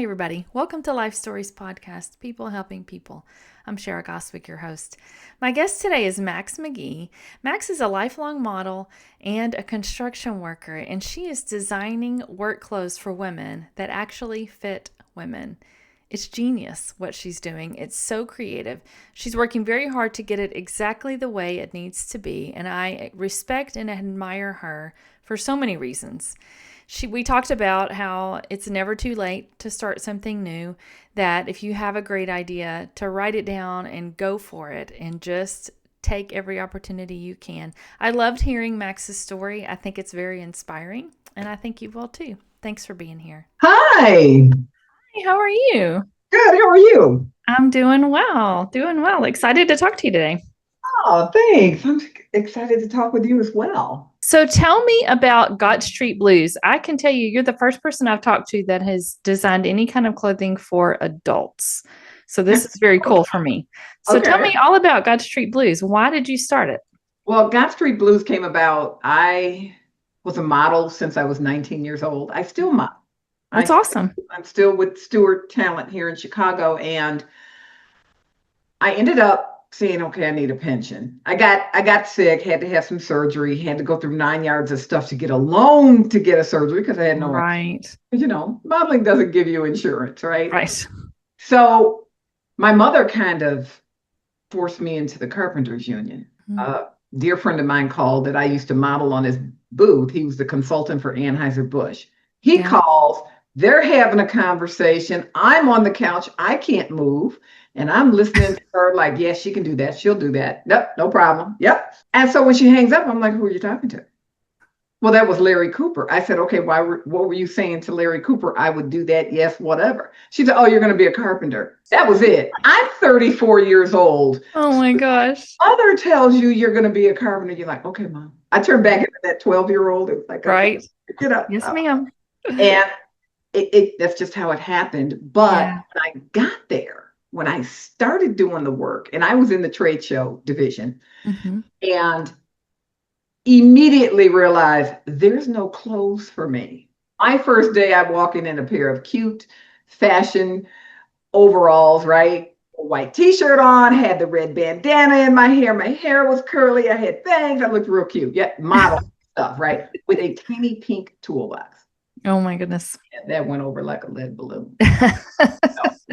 everybody. Welcome to Life Stories Podcast, People Helping People. I'm Shara Goswick, your host. My guest today is Maxx McGee. Maxx is a lifelong model and a construction worker, and she is designing work clothes for women that actually fit women. It's genius what she's doing. It's so creative. She's working very hard to get it exactly the way it needs to be, and I respect and admire her for so many reasons. We talked about how it's never too late to start something new, that if you have a great idea, to write it down and go for it and just take every opportunity you can. I loved hearing Max's story. I think it's very inspiring, and I think you will too. Thanks for being here. Hi. Hey, how are you? Good. How are you? I'm doing well, Excited to talk to you today. Oh, thanks. I'm excited to talk with you as well. So tell me about Gott Street Blues. I can tell you, you're the first person I've talked to that has designed any kind of clothing for adults. So this is very cool for me. So Tell me all about Gott Street Blues. Why did you start it? Well, Gott Street Blues came about. I was a model since I was 19 years old. I still model. That's awesome. I'm still with Stewart Talent here in Chicago, and I ended up saying, okay, I need a pension. I got sick, had to have some surgery, had to go through 9 yards of stuff to get a loan to get a surgery because I had no right. Modeling doesn't give you insurance, right? Right. So my mother kind of forced me into the Carpenters Union. Mm-hmm. A dear friend of mine called that I used to model on his booth. He was the consultant for Anheuser-Busch. He calls, they're having a conversation. I'm on the couch. I can't move. And I'm listening to her like, yes, she can do that. She'll do that. Nope, no problem. Yep. And so when she hangs up, I'm like, who are you talking to? Well, that was Larry Cooper. I said, okay, what were you saying to Larry Cooper? I would do that. Yes, whatever. She said, oh, you're going to be a carpenter. That was it. I'm 34 years old. Oh my gosh. Mother tells you you're going to be a carpenter. You're like, okay, Mom. I turned back into that 12-year-old. It was like, right. Get up. Yes, ma'am. And that's just how it happened. But when I got there, when I started doing the work, and I was in the trade show division, and immediately realized there's no clothes for me. My first day, I'm walking in a pair of cute fashion overalls, right? A white t-shirt on, had the red bandana in my hair. My hair was curly. I had bangs. I looked real cute. Yeah, model stuff, right? With a tiny pink toolbox. Oh my goodness. And that went over like a lead balloon.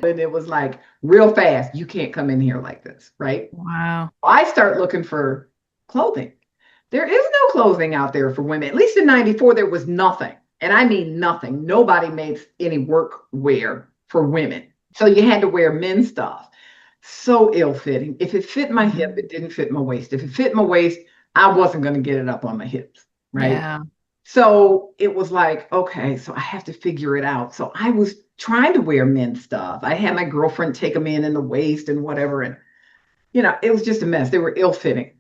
And it was like real fast. You can't come in here like this, right? Wow. I start looking for clothing. There is no clothing out there for women. At least in 94, there was nothing. And I mean nothing. Nobody made any workwear for women. So you had to wear men's stuff. So ill-fitting. If it fit my hip, it didn't fit my waist. If it fit my waist, I wasn't going to get it up on my hips, right? Yeah. So it was like, okay, so I have to figure it out. So I was trying to wear men's stuff. I had my girlfriend take them in the waist and whatever. And, it was just a mess. They were ill-fitting.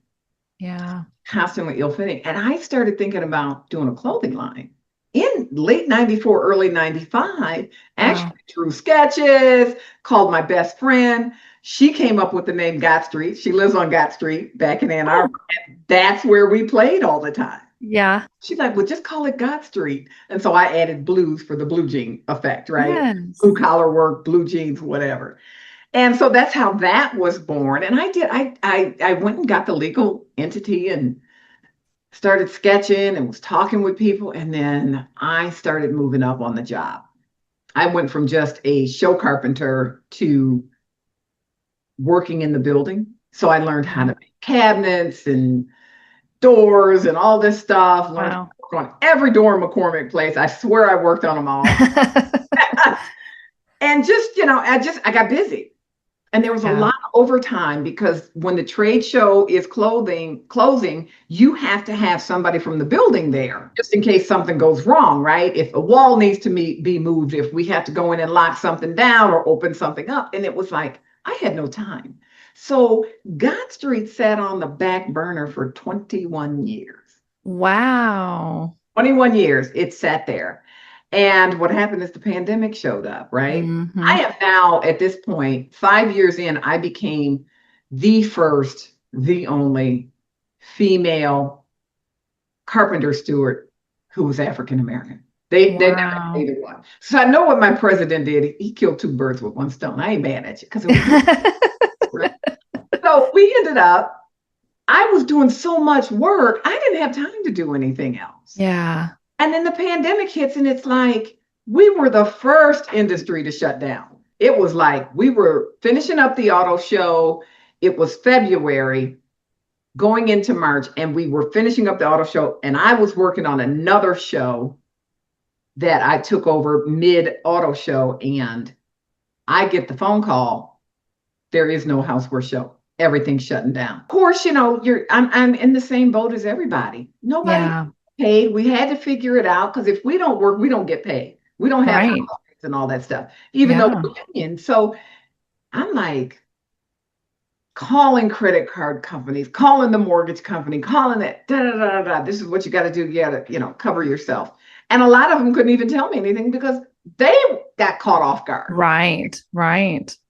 Yeah. Constantly ill-fitting. And I started thinking about doing a clothing line. In late 94, early 95, actually drew sketches, called my best friend. She came up with the name Gott Street. She lives on Gott Street back in Ann Arbor. And that's where we played all the time. Yeah. She's like, well, just call it Gott Street. And so I added blues for the blue jean effect, right? Yes. Blue collar work, blue jeans, whatever. And so that's how that was born. And I went and got the legal entity and started sketching and was talking with people. And then I started moving up on the job. I went from just a show carpenter to working in the building. So I learned how to make cabinets and doors and all this stuff. Learned on every door in McCormick Place. I swear I worked on them all. And just, I got busy. And there was a lot of overtime because when the trade show is closing, you have to have somebody from the building there just in case something goes wrong, right? If a wall needs to be moved, if we have to go in and lock something down or open something up. And it was like, I had no time. So Gott Street sat on the back burner for 21 years. Wow. 21 years it sat there. And what happened is the pandemic showed up, right? I am now at this point, 5 years in, I became the first, the only female carpenter steward who was African American. They're not either one. So I know what my president did. He killed two birds with one stone. I ain't mad at you because it was right? So we ended up, I was doing so much work, I didn't have time to do anything else. Yeah. And then the pandemic hits, and it's like we were the first industry to shut down. It was like we were finishing up the auto show. It was February going into March, and we were finishing up the auto show, and I was working on another show that I took over mid auto show, and I get the phone call. There is no houseware show. Everything's shutting down. Of course, I'm in the same boat as everybody. Nobody paid. We had to figure it out because if we don't work, we don't get paid. We don't have and all that stuff, even though we're union. So I'm like calling credit card companies, calling the mortgage company, calling it, this is what you got to do. You got to, cover yourself. And a lot of them couldn't even tell me anything because they got caught off guard. Right.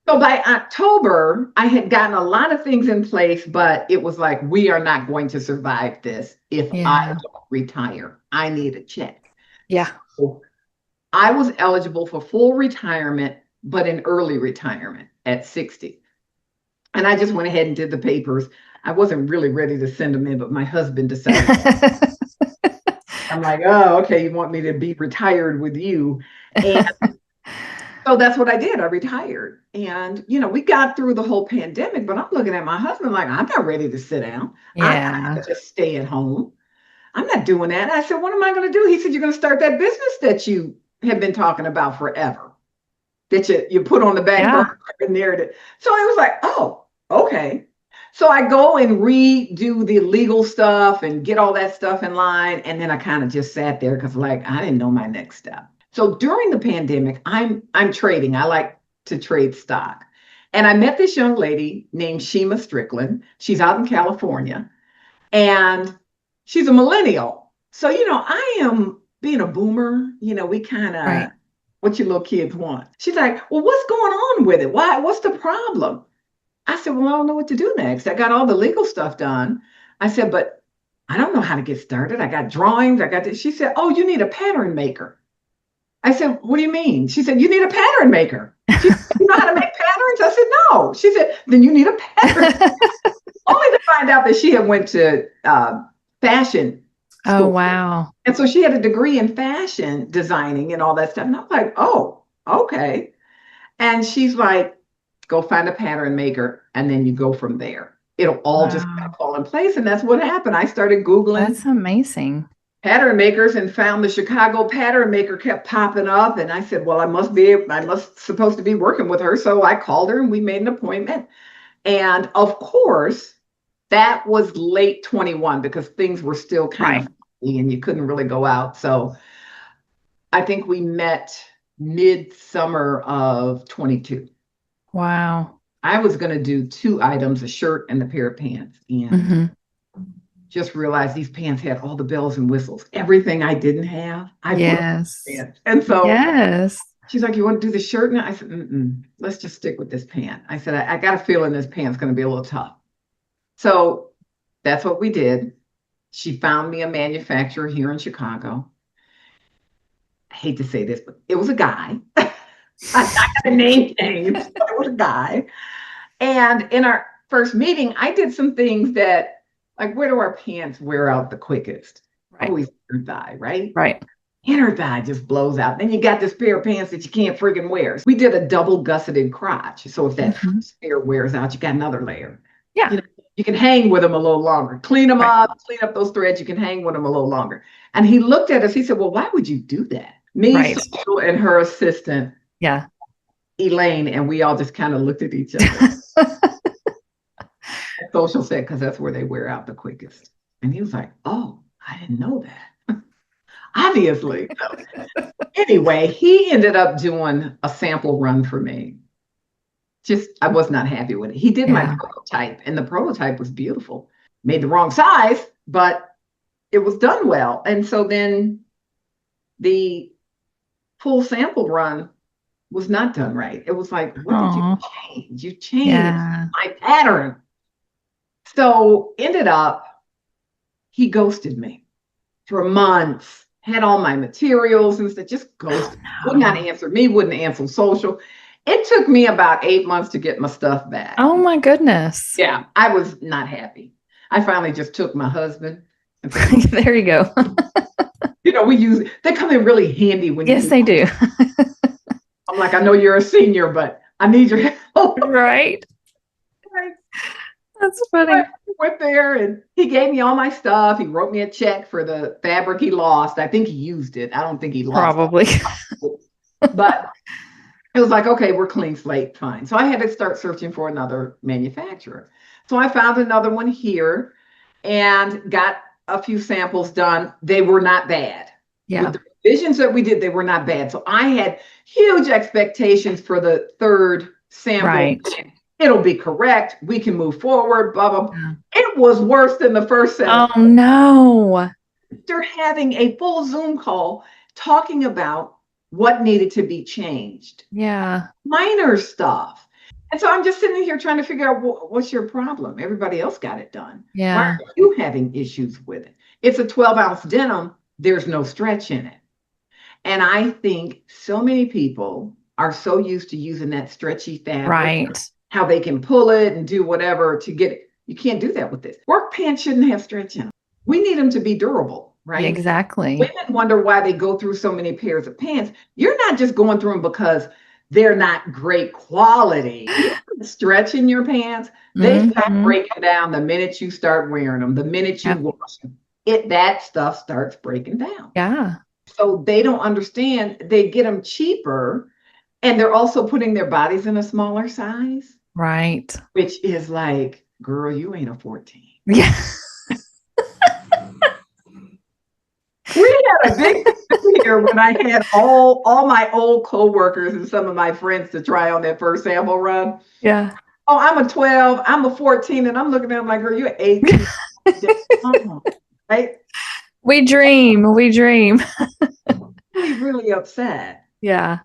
So by October, I had gotten a lot of things in place, but it was like, we are not going to survive this if I don't retire. I need a check. Yeah. So I was eligible for full retirement, but in early retirement at 60. And I just went ahead and did the papers. I wasn't really ready to send them in, but my husband decided. I'm like, oh, okay, you want me to be retired with you. And so that's what I did. I retired. And, we got through the whole pandemic, but I'm looking at my husband like, I'm not ready to sit down. I'm not to just stay at home. I'm not doing that. And I said, what am I going to do? He said, you're going to start that business that you have been talking about forever, that you put on the back burner and there. So I was like, oh, okay. So I go and redo the legal stuff and get all that stuff in line. And then I kind of just sat there because I didn't know my next step. So during the pandemic, I'm trading. I like to trade stock. And I met this young lady named Shima Strickland. She's out in California. And she's a millennial. So, I am being a boomer. We kind of, what your little kids want. She's like, well, what's going on with it? Why? What's the problem? I said, well, I don't know what to do next. I got all the legal stuff done. I said, but I don't know how to get started. I got drawings. I got this. She said, oh, you need a pattern maker. I said, what do you mean? She said, you need a pattern maker. She said, you know how to make patterns? I said, no. She said, then you need a pattern maker. Only to find out that she had went to fashion school. Oh, wow. And so she had a degree in fashion designing and all that stuff. And I'm like, oh, okay. And she's like, go find a pattern maker, and then you go from there. It'll all just fall in place. And that's what happened. I started Googling. That's amazing. Pattern makers and found the Chicago pattern maker kept popping up. And I said, well, I must supposed to be working with her. So I called her and we made an appointment. And of course, that was late 21 because things were still kind of funny and you couldn't really go out. So I think we met mid-summer of 22. Wow. I was going to do 2 items, a shirt and a pair of pants. And just realized these pants had all the bells and whistles. Everything I didn't have, I put on pants. And so she's like, you want to do the shirt? And I said, let's just stick with this pant. I said, I got a feeling this pant's going to be a little tough. So that's what we did. She found me a manufacturer here in Chicago. I hate to say this, but it was a guy. I'm not going to name names, but it was a guy. And in our first meeting, I did some things that, like, where do our pants wear out the quickest? Always inner thigh, right? Right. Inner thigh just blows out. Then you got this pair of pants that you can't friggin' wear. We did a double gusseted crotch. So if that first pair wears out, you got another layer. Yeah. You can hang with them a little longer. Clean them up, clean up those threads. You can hang with them a little longer. And he looked at us. He said, well, why would you do that? Me, Social, and her assistant, Elaine, and we all just kind of looked at each other. Social said, because that's where they wear out the quickest. And he was like, oh, I didn't know that. Obviously. Anyway, he ended up doing a sample run for me. I was not happy with it. He did my prototype, and the prototype was beautiful. Made the wrong size, but it was done well. And so then the full sample run was not done right. It was like, what did you change? You changed my pattern. So ended up, he ghosted me for months. had all my materials and stuff, just ghosted. Would not answer me, wouldn't answer social. It took me about 8 months to get my stuff back. Oh my goodness. Yeah, I was not happy. I finally just took my husband. And there you go. They come in really handy when yes, they do. I'm like, I know you're a senior, but I need your help. Right. That's funny. I went there and he gave me all my stuff. He wrote me a check for the fabric he lost. I think he used it. I don't think he lost Probably. But it was like, okay, we're clean slate, fine. So I had to start searching for another manufacturer. So I found another one here and got a few samples done. They were not bad. Yeah. With the revisions that we did, they were not bad. So I had huge expectations for the third sample. Right. It'll be correct. We can move forward, blah, blah, blah. Yeah. It was worse than the first sample. Oh, no. After having a full Zoom call talking about what needed to be changed. Yeah. Minor stuff. And so I'm just sitting here trying to figure out what's your problem. Everybody else got it done. Yeah. Why are you having issues with it? It's a 12-ounce denim. There's no stretch in it. And I think so many people are so used to using that stretchy fabric. Right. How they can pull it and do whatever to get it. You can't do that with this. Work pants shouldn't have stretch in them. We need them to be durable, right? Yeah, exactly. Women wonder why they go through so many pairs of pants. You're not just going through them because they're not great quality. Stretch in your pants, they start breaking down the minute you start wearing them, the minute you wash them. That stuff starts breaking down. Yeah. So they don't understand. They get them cheaper, and they're also putting their bodies in a smaller size. Right. Which is like, girl, you ain't a 14. Yeah. We had a big here when I had all my old coworkers and some of my friends to try on that first sample run. Yeah. Oh, I'm a 12, I'm a 14, and I'm looking at them like, girl, you're 18. Right? We dream. Really, really upset. Yeah.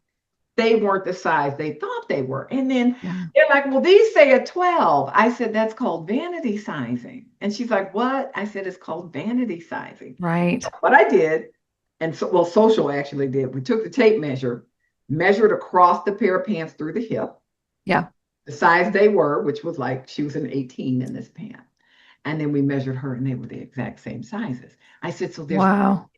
They weren't the size they thought they were. And then they're like, well, these say a 12. I said, that's called vanity sizing. And she's like, what? I said, it's called vanity sizing. Right. So what I did, and so, well, Social actually did, we took the tape measure, measured across the pair of pants through the hip. Yeah. The size they were, which was like, she was an 18 in this pant. And then we measured her and they were the exact same sizes. I said, so there's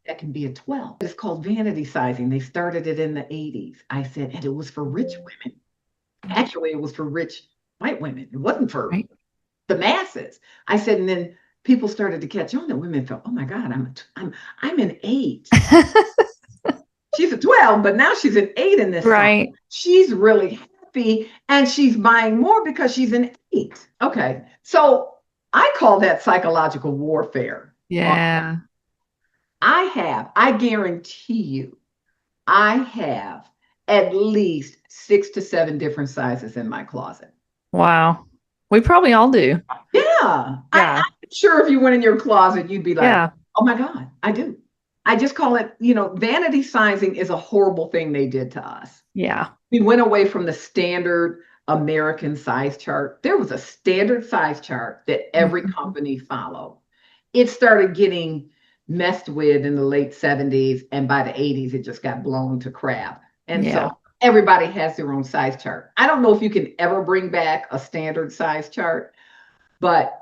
that can be a 12. It's called vanity sizing. They started it in the 80s. I said, and it was for rich women. Actually, it was for rich white women. It wasn't for the masses. I said, and then people started to catch on that women felt, oh my God, I'm an 8. She's a 12, but now she's an 8 in this. Right. Song. She's really happy and she's buying more because she's an 8. Okay. So I call that psychological warfare. Yeah. I guarantee you, I have at least 6 to 7 different sizes in my closet. Wow. We probably all do. Yeah. I'm sure if you went in your closet, you'd be like, oh my God, I do. I just call it, vanity sizing is a horrible thing they did to us. Yeah. We went away from the standard American size chart. There was a standard size chart that every company followed. It started getting messed with in the late 70s, and by the 80s, it just got blown to crap. And so everybody has their own size chart. I don't know if you can ever bring back a standard size chart, but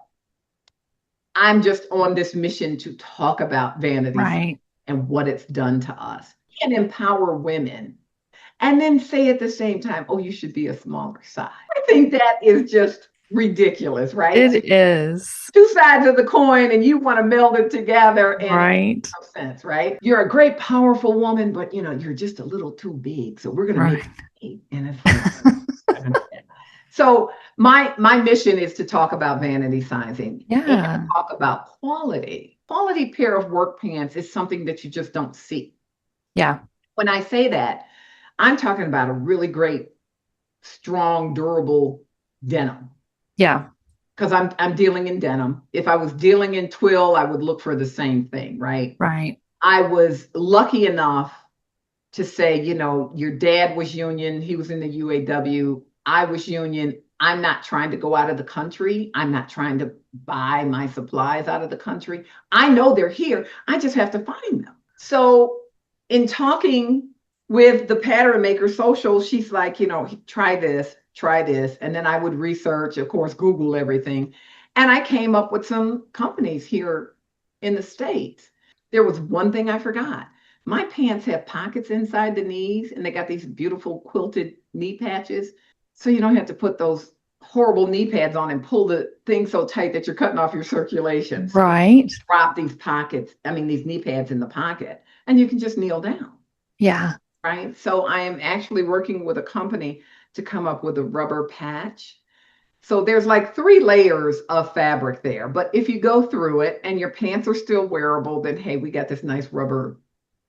I'm just on this mission to talk about vanity and what it's done to us and empower women. And then say at the same time, oh, you should be a smaller size. I think that is just ridiculous, right? It is. 2 sides of the coin and you want to meld it together. And it makes no sense, right? You're a great, powerful woman, but you're just a little too big. So we're going to make it 8. And it's like, so my mission is to talk about vanity sizing. And talk about quality. Quality pair of work pants is something that you just don't see. Yeah. When I say that, I'm talking about a really great, strong, durable denim. Yeah. Because I'm dealing in denim. If I was dealing in twill, I would look for the same thing, right? Right. I was lucky enough to say, your dad was union. He was in the UAW. I was union. I'm not trying to go out of the country. I'm not trying to buy my supplies out of the country. I know they're here. I just have to find them. So in talking with the pattern maker social, she's like, try this, try this. And then I would research, of course, Google everything. And I came up with some companies here in the States. There was one thing I forgot. My pants have pockets inside the knees, and they got these beautiful quilted knee patches. So you don't have to put those horrible knee pads on and pull the thing so tight that you're cutting off your circulation. So Right. drop these these knee pads in the pocket, and you can just kneel down. Yeah. Right. So I am actually working with a company to come up with a rubber patch. So there's like 3 layers of fabric there. But if you go through it and your pants are still wearable, then hey, we got this nice rubber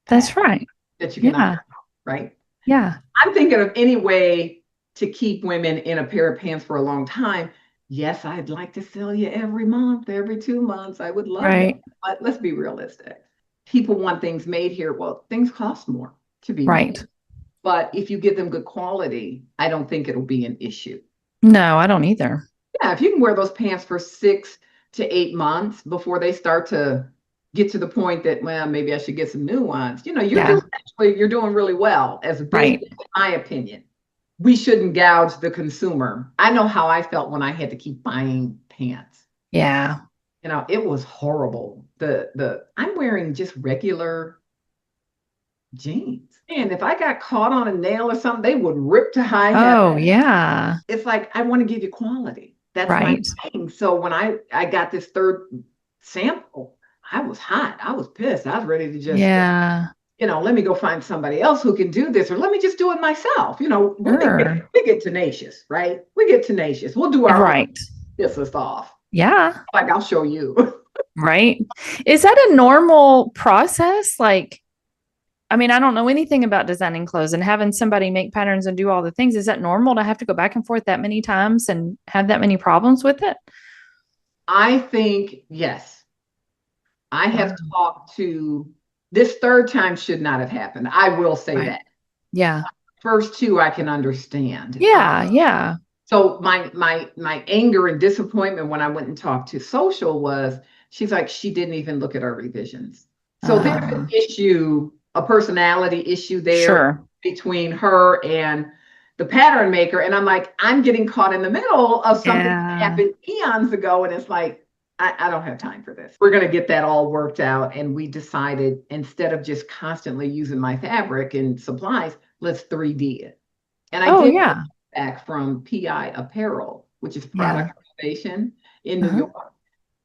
That's right. that you can Yeah. iron, right? Yeah. I'm thinking of any way to keep women in a pair of pants for a long time. Yes, I'd like to sell you every month, every 2 months. I would love Right. that. But let's be realistic. People want things made here. Well, things cost more to be Right. made. But if you give them good quality, I don't think it'll be an issue. No, I don't either. Yeah, if you can wear those pants for 6 to 8 months before they start to get to the point that, well, maybe I should get some new ones. You're doing really well as a business, in my opinion. We shouldn't gouge the consumer. I know how I felt when I had to keep buying pants. Yeah. It was horrible. I'm wearing just regular jeans. And if I got caught on a nail or something, they would rip to high heaven. Oh, yeah. It's like, I want to give you quality. That's my thing. So when I got this 3rd sample, I was hot. I was pissed. I was ready to just, let me go find somebody else who can do this, or let me just do it myself. We get tenacious, right? We get tenacious. We'll do our own. Piss us off. Yeah. Like, I'll show you. Right. Is that a normal process? I don't know anything about designing clothes and having somebody make patterns and do all the things. Is that normal to have to go back and forth that many times and have that many problems with it? I think, yes. I have talked to, this 3rd time should not have happened. I will say that. Yeah. First 2, I can understand. Yeah. Yeah. So my anger and disappointment when I went and talked to social was, she's like, she didn't even look at our revisions. So there's an issue, a personality issue there between her and the pattern maker. And I'm like, I'm getting caught in the middle of something that happened eons ago. And it's like, I don't have time for this. We're going to get that all worked out. And we decided, instead of just constantly using my fabric and supplies, let's 3D it. And I did back from PI Apparel, which is product innovation in New York.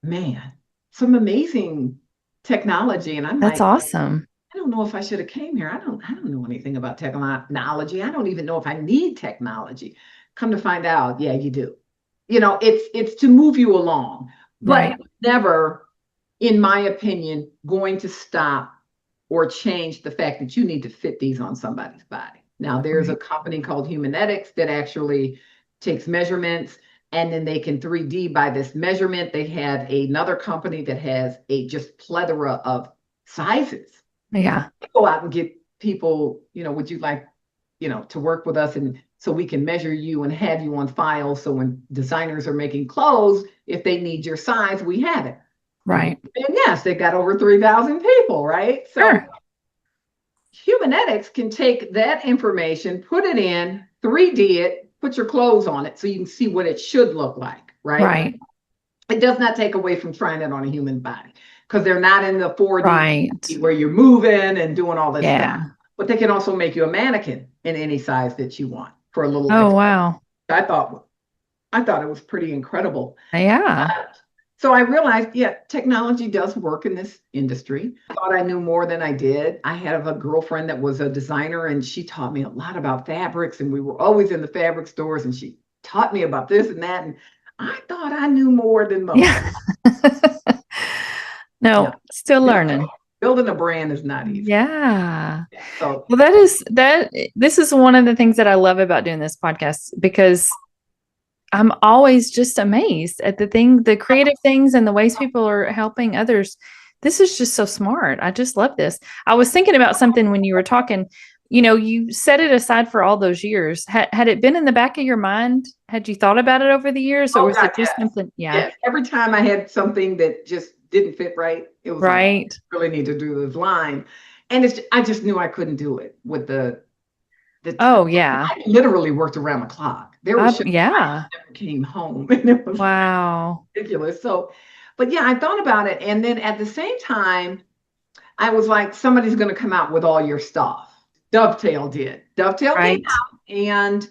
Man, some amazing technology. And I'm That's awesome. I don't know if I should have came here. I don't know anything about technology. I don't even know if I need technology. Come to find out, yeah, you do. It's to move you along, but never, in my opinion, going to stop or change the fact that you need to fit these on somebody's body. Now, there's a company called Humanetics that actually takes measurements, and then they can 3D by this measurement. They have another company that has a just plethora of sizes. Yeah. Go out and get people, would you like, to work with us, and so we can measure you and have you on file. So when designers are making clothes, if they need your size, we have it. Right. And yes, they got over 3,000 people, right? So Humanetics can take that information, put it in, 3D it, put your clothes on it so you can see what it should look like, right? Right. It does not take away from trying it on a human body, because they're not in the 4D where you're moving and doing all this stuff. But they can also make you a mannequin in any size that you want for a little. Oh, wow. I thought it was pretty incredible. Yeah. So I realized, technology does work in this industry. I thought I knew more than I did. I had a girlfriend that was a designer, and she taught me a lot about fabrics, and we were always in the fabric stores, and she taught me about this and that. And I thought I knew more than most. Yeah. No, still learning. Building a brand is not easy. Yeah. So, well, this is one of the things that I love about doing this podcast, because I'm always just amazed at the creative things and the ways people are helping others. This is just so smart. I just love this. I was thinking about something when you were talking. You set it aside for all those years. Had it been in the back of your mind? Had you thought about it over the years, or was it just something? Yeah. Every time I had something that just didn't fit right, it was like, I really need to do this line. And I just knew I couldn't do it with the Oh, yeah. I literally worked around the clock. There were shifts Yeah. I never came home, and it was Wow. ridiculous. So, but yeah, I thought about it, and then at the same time, I was like, somebody's going to come out with all your stuff. Dovetail did. Dovetail came Right. out, and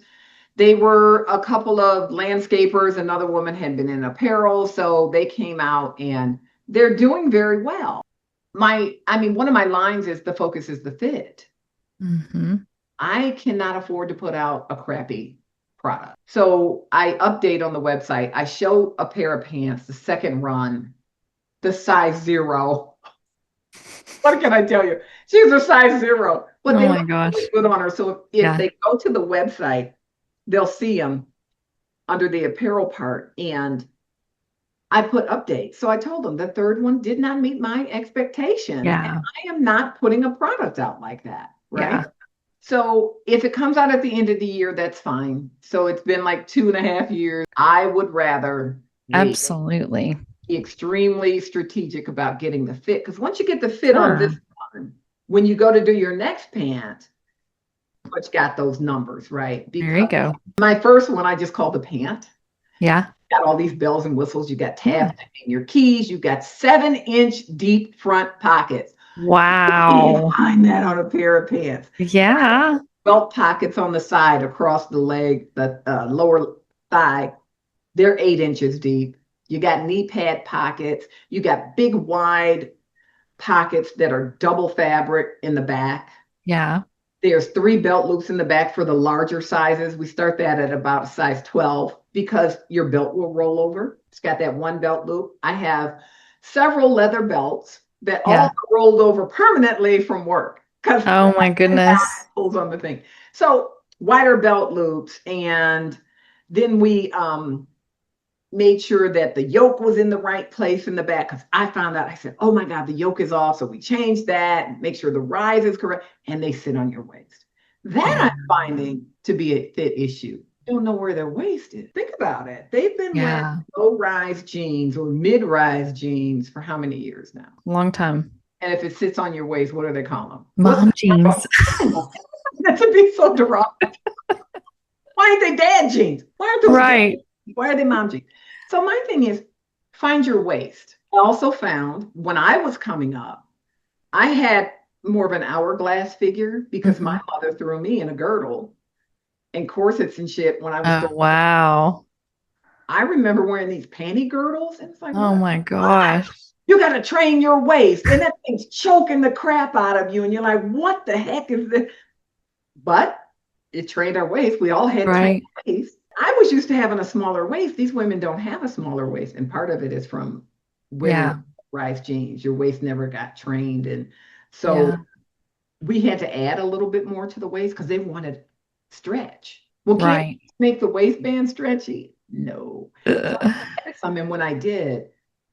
they were a couple of landscapers. Another woman had been in apparel, so they came out, and they're doing very well. One of my lines is the focus is the fit. Mm-hmm. I cannot afford to put out a crappy product. So I update on the website. I show a pair of pants, the second run, the size 0. What can I tell you? She's a size 0, but Oh they my look gosh. really good on her. So if Yeah. they go to the website, they'll see them under the apparel part. And I put updates. So I told them the third one did not meet my expectation. And Yeah. I am not putting a product out like that. Right. Yeah. So if it comes out at the end of the year, that's fine. So it's been like 2.5 years. I would rather wait, Absolutely. be extremely strategic about getting the fit. Because once you get the fit on Sure. this one, when you go to do your next pant, but you got those numbers, right? There you Because go. my first one, I just called the pant. Yeah. Got all these bells and whistles. You got Yeah. tabs in your keys. You got 7-inch deep front pockets. You Wow. find that on a pair of pants. Yeah. Belt pockets on the side across the leg, the lower thigh. They're 8 inches deep. You got knee pad pockets. You got big wide pockets that are double fabric in the back. Yeah. There's 3 belt loops in the back for the larger sizes. We start that at about a size 12 because your belt will roll over. It's got that 1 belt loop. I have several leather belts that all Yeah. rolled over permanently from work because Oh my goodness. pulls on the thing. So wider belt loops, and then we made sure that the yoke was in the right place in the back, because I found out, I said, oh my God, the yoke is off. So we changed that, make sure the rise is correct, and they sit on your waist. That Yeah. I'm finding to be a fit issue. Don't know where their waist is. Think about it. They've been wearing Yeah. low rise jeans or mid rise jeans for how many years now? Long time. And if it sits on your waist, what do they call them? Mom jeans. That would be so derogatory. Why aren't they dad jeans? Why aren't those dad? Right. Why are they mom jeans? So my thing is, find your waist. I also found when I was coming up, I had more of an hourglass figure because my mother threw me in a girdle and corsets and shit when I was Oh, growing up. wow. I remember wearing these panty girdles, and it's like, Oh my gosh. you got to train your waist, and that thing's choking the crap out of you, and you're like, what the heck is this? But it trained our waist. We all had trained waist. I was used to having a smaller waist. These women don't have a smaller waist, and part of it is from wearing rise jeans. Your waist never got trained, and so we had to add a little bit more to the waist because they wanted stretch. Well, can't you make the waistband stretchy? No. So I had some, and when I did,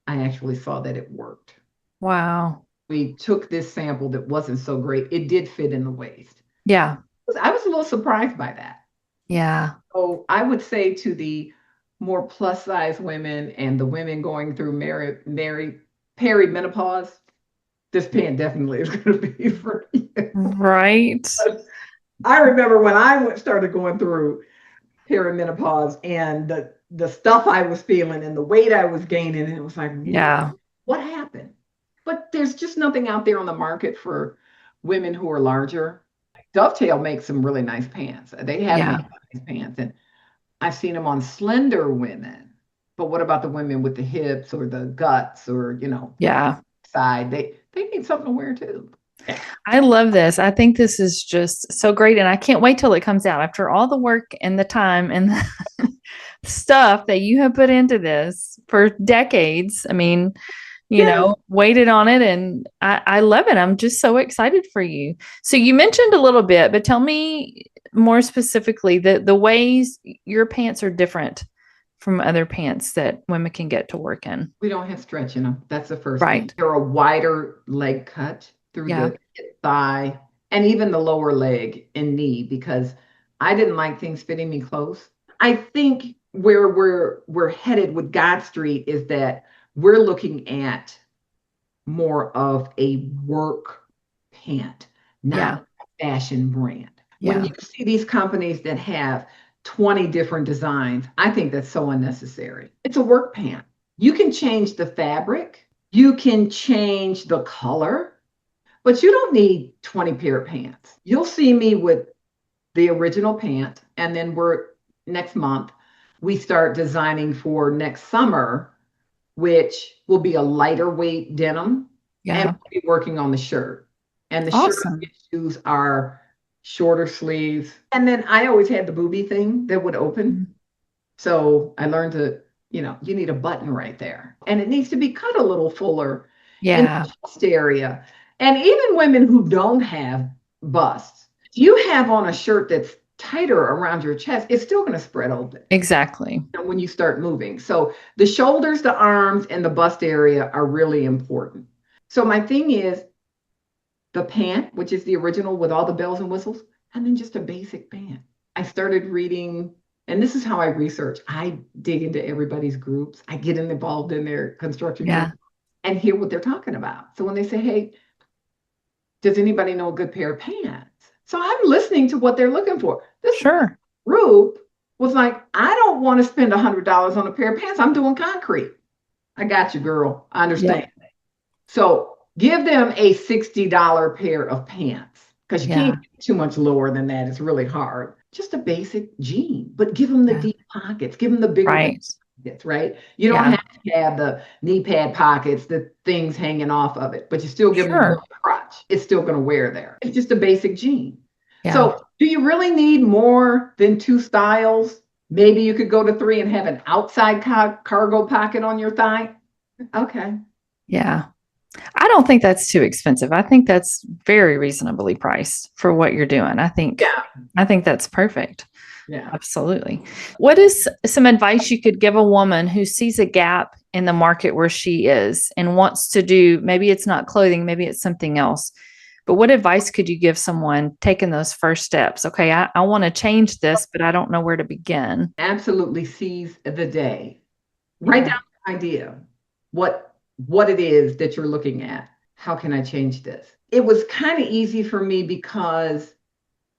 I actually saw that it worked. Wow. We took this sample that wasn't so great. It did fit in the waist. Yeah. I was a little surprised by that. Yeah. So I would say to the more plus size women and the women going through perimenopause, this pant definitely is going to be for you. Right. I remember when I started going through perimenopause and the stuff I was feeling and the weight I was gaining, and it was like, what happened? But there's just nothing out there on the market for women who are larger. Dovetail makes some really nice pants. They have made nice pants, and I've seen them on slender women. But what about the women with the hips or the guts or side? They need something to wear too. I love this. I think this is just so great, and I can't wait till it comes out. After all the work and the time and the stuff that you have put into this for decades, I mean, waited on it, and I love it. I'm just so excited for you. So you mentioned a little bit, but tell me more specifically the ways your pants are different from other pants that women can get to work in. We don't have stretch in them. That's the first thing. They're a wider leg cut through the thigh and even the lower leg and knee, because I didn't like things fitting me close. I think where we're headed with Gott Street is that we're looking at more of a work pant, Yeah. not a fashion brand. When Yeah. you see these companies that have 20 different designs, I think that's so unnecessary. It's a work pant. You can change the fabric, you can change the color, but you don't need 20 pair of pants. You'll see me with the original pant, and then next month, we start designing for next summer, which will be a lighter weight denim, and Yeah. we'll be working on the shirt. And the shirt Awesome. issues are shorter sleeves. And then I always had the booby thing that would open. Mhm. So I learned you need a button right there. And it needs to be cut a little fuller in Yeah. the chest area. And even women who don't have busts, if you have on a shirt that's tighter around your chest, it's still going to spread open Exactly. when you start moving. So the shoulders, the arms, and the bust area are really important. So my thing is the pant, which is the original with all the bells and whistles, and then just a basic pant. I started reading, and this is how I research. I dig into everybody's groups. I get involved in their construction Yeah. group and hear what they're talking about. So when they say, hey, does anybody know a good pair of pants? So I'm listening to what they're looking for. This Sure. group was like, I don't want to spend $100 on a pair of pants. I'm doing concrete. I got you, girl. I understand. Yep. So give them a $60 pair of pants because you Yeah. can't get too much lower than that. It's really hard. Just a basic jean, but give them the Yeah. deep pockets, give them the bigger Right. pockets, right? You don't Yeah. have to have the knee pad pockets, the things hanging off of it, but you still give them Sure. the crotch. It's still going to wear there. It's just a basic jean. Yeah. So do you really need more than two styles? Maybe you could go to three and have an outside cargo pocket on your thigh. Okay. Yeah. I don't think that's too expensive. I think that's very reasonably priced for what you're doing. I think that's perfect. Yeah. Absolutely. What is some advice you could give a woman who sees a gap in the market where she is and wants to do, maybe it's not clothing, maybe it's something else, but what advice could you give someone taking those first steps? Okay, I want to change this, but I don't know where to begin. Absolutely seize the day. Write Yeah. down the idea. What it is that you're looking at. How can I change this? It was kind of easy for me because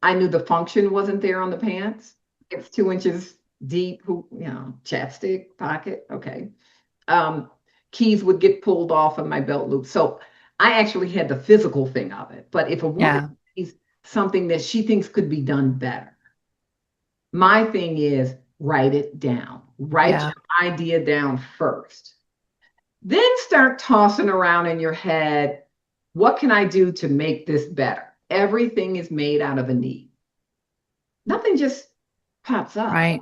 I knew the function wasn't there on the pants. It's 2 inches deep, chapstick pocket. Okay. Keys would get pulled off of my belt loop. So I actually had the physical thing of it. But if a woman Yeah. sees something that she thinks could be done better, my thing is write it down. Write Yeah. your idea down first. Then start tossing around in your head, what can I do to make this better? Everything is made out of a need. Nothing just pops up. Right.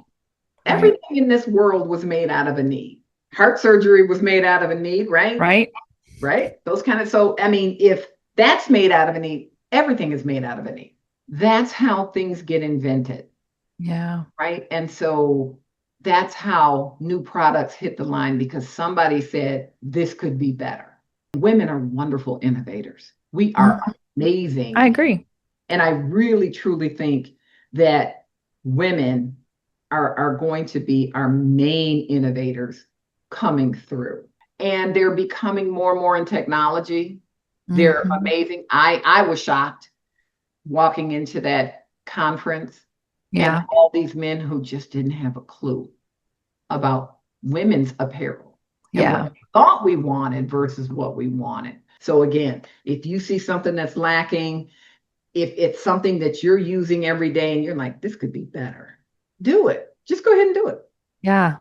Everything in this world was made out of a need. Heart surgery was made out of a need, right? Right. Right? Those kind of, so, I mean, if that's made out of a need, everything is made out of a need. That's how things get invented. Yeah. Right? And so that's how new products hit the line because somebody said this could be better. Women are wonderful innovators. We are amazing. I agree. And I really, truly think that women are going to be our main innovators coming through. And they're becoming more and more in technology. They're amazing. I was shocked walking into that conference and all these men who just didn't have a clue about women's apparel and what we thought we wanted versus what we wanted. So again, if you see something that's lacking, if it's something that you're using every day and you're like, this could be better, do it. Just go ahead and do it. Yeah.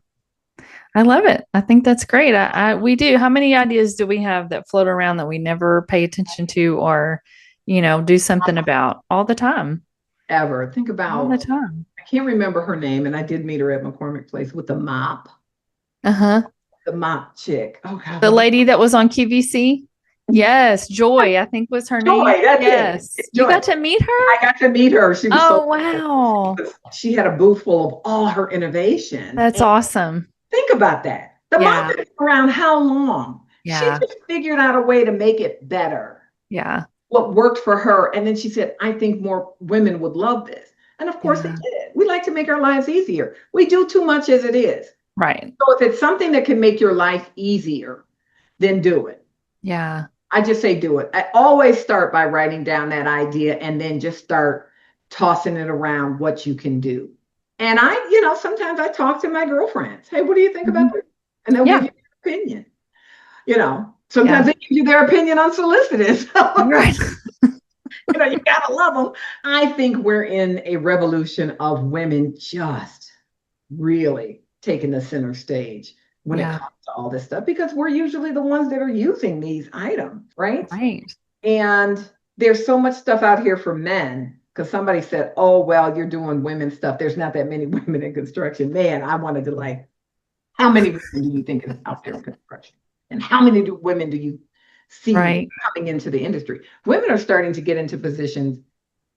I love it. I think that's great. We do. How many ideas do we have that float around that we never pay attention to or, do something about all the time? Ever. Think All about, the time. I can't remember her name, and I did meet her at McCormick Place with the mop. Uh-huh. The mop chick. Oh God. The lady that was on QVC? Yes, Joy, I think was her Joy, name. that's Yes. it. You Joy. got to meet her? I got to meet her. She was Oh, wow. she had a booth full of all her innovation. That's awesome. Think about that. The mop has been around how long? Yeah. She just figured out a way to make it better. Yeah. What worked for her. And then she said, I think more women would love this. And of course they did. We like to make our lives easier. We do too much as it is. Right. So if it's something that can make your life easier, then do it. Yeah. I just say do it. I always start by writing down that idea and then just start tossing it around what you can do. And sometimes I talk to my girlfriends. Hey, what do you think about this? And they'll give you their opinion. Sometimes they give you their opinion unsolicited. Right. You gotta love them. I think we're in a revolution of women just really taking the center stage when it comes to all this stuff, because we're usually the ones that are using these items, right? Right. And there's so much stuff out here for men, because somebody said, oh, well, you're doing women's stuff. There's not that many women in construction. Man, I wanted to how many women do you think is out there in construction? And how many women do you see coming into the industry? Women are starting to get into positions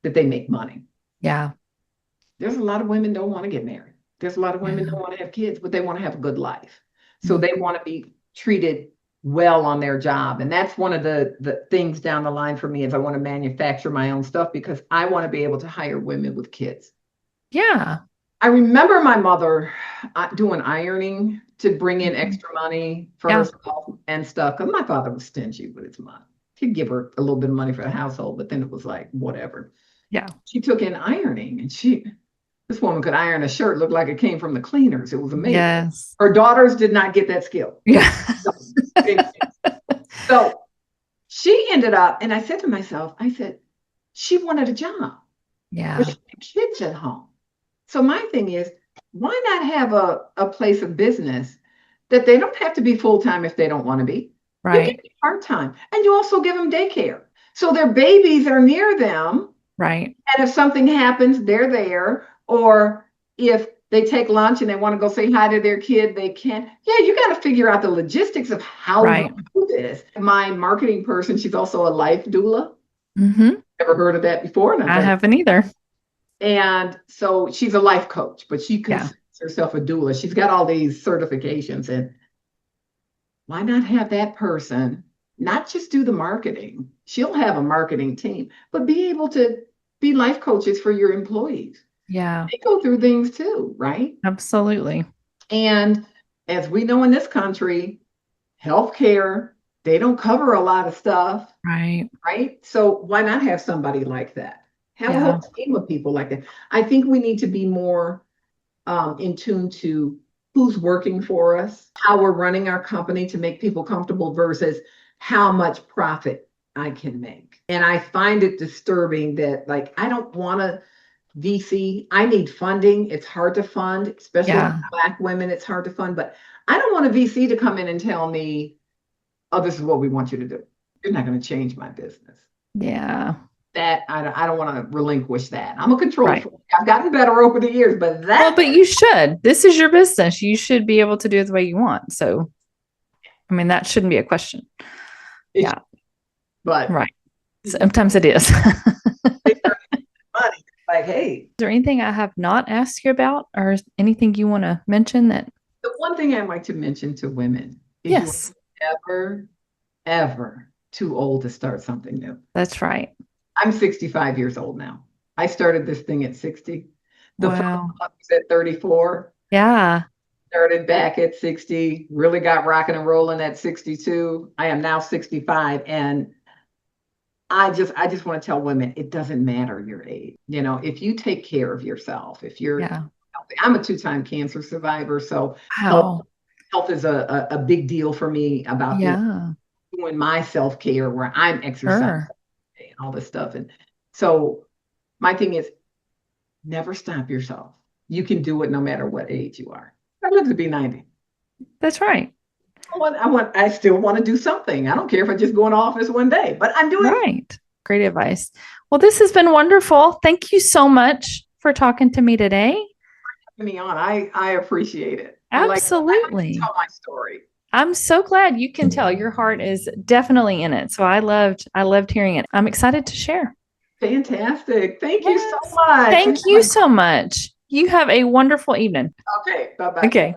that they make money. Yeah. There's a lot of women don't want to get married. There's a lot of women don't want to have kids, but they want to have a good life. So they want to be treated well on their job. And that's one of the things down the line for me, is I want to manufacture my own stuff, because I want to be able to hire women with kids. Yeah. I remember my mother doing ironing to bring in extra money for herself and stuff, because my father was stingy with his money. He'd give her a little bit of money for the household, but then it was like, whatever. Yeah. She took in ironing, and this woman could iron a shirt, looked like it came from the cleaners. It was amazing. Yes. Her daughters did not get that skill. Yeah. So she ended up, and I said to myself, she wanted a job. Yeah. But she had kids at home. So my thing is, why not have a place of business that they don't have to be full-time if they don't want to be? Right. You can be part-time. And you also give them daycare. So their babies are near them. Right. And if something happens, they're there. Or if they take lunch and they want to go say hi to their kid, they can. Yeah, you got to figure out the logistics of how to do this. My marketing person, she's also a life doula. Mm-hmm. Ever heard of that before? I haven't either. And so she's a life coach, but she considers herself a doula. She's got all these certifications. And why not have that person not just do the marketing? She'll have a marketing team, but be able to be life coaches for your employees. Yeah. They go through things too, right? Absolutely. And as we know in this country, healthcare, they don't cover a lot of stuff. Right. Right. So why not have somebody like that? Have a whole team of people like that. I think we need to be more in tune to who's working for us, how we're running our company to make people comfortable versus how much profit I can make. And I find it disturbing that, I don't want to VC. I need funding. It's hard to fund, especially Black women. It's hard to fund, but I don't want a VC to come in and tell me, oh, this is what we want you to do. You're not going to change my business. Yeah. That I don't want to relinquish that. I'm a control freak. I've gotten better over the years, but but you should. This is your business. You should be able to do it the way you want. So, I mean, that shouldn't be a question. But sometimes it is. Money. Hey, is there anything I have not asked you about, or anything you want to mention? That the one thing I'd like to mention to women is you're ever too old to start something new. That's right. I'm 65 years old now. I started this thing at 60. The first one was at 34. Yeah. Started back at 60, really got rocking and rolling at 62. I am now 65. And I just want to tell women, it doesn't matter your age. If you take care of yourself, if you're healthy. I'm a 2-time cancer survivor. So health is a big deal for me about doing my self-care, where I'm exercising and all this stuff. And so my thing is, never stop yourself. You can do it no matter what age you are. I'd live to be 90. That's right. I still want to do something. I don't care if I just go in office one day, but I'm doing right. Great advice. Well, this has been wonderful. Thank you so much for talking to me today. Me on. I appreciate it. Absolutely. I like to tell my story. I'm so glad you can tell your heart is definitely in it. So I loved hearing it. I'm excited to share. Fantastic. Thank you so much. Thank you so much. You have a wonderful evening. Okay. Bye-bye. Okay.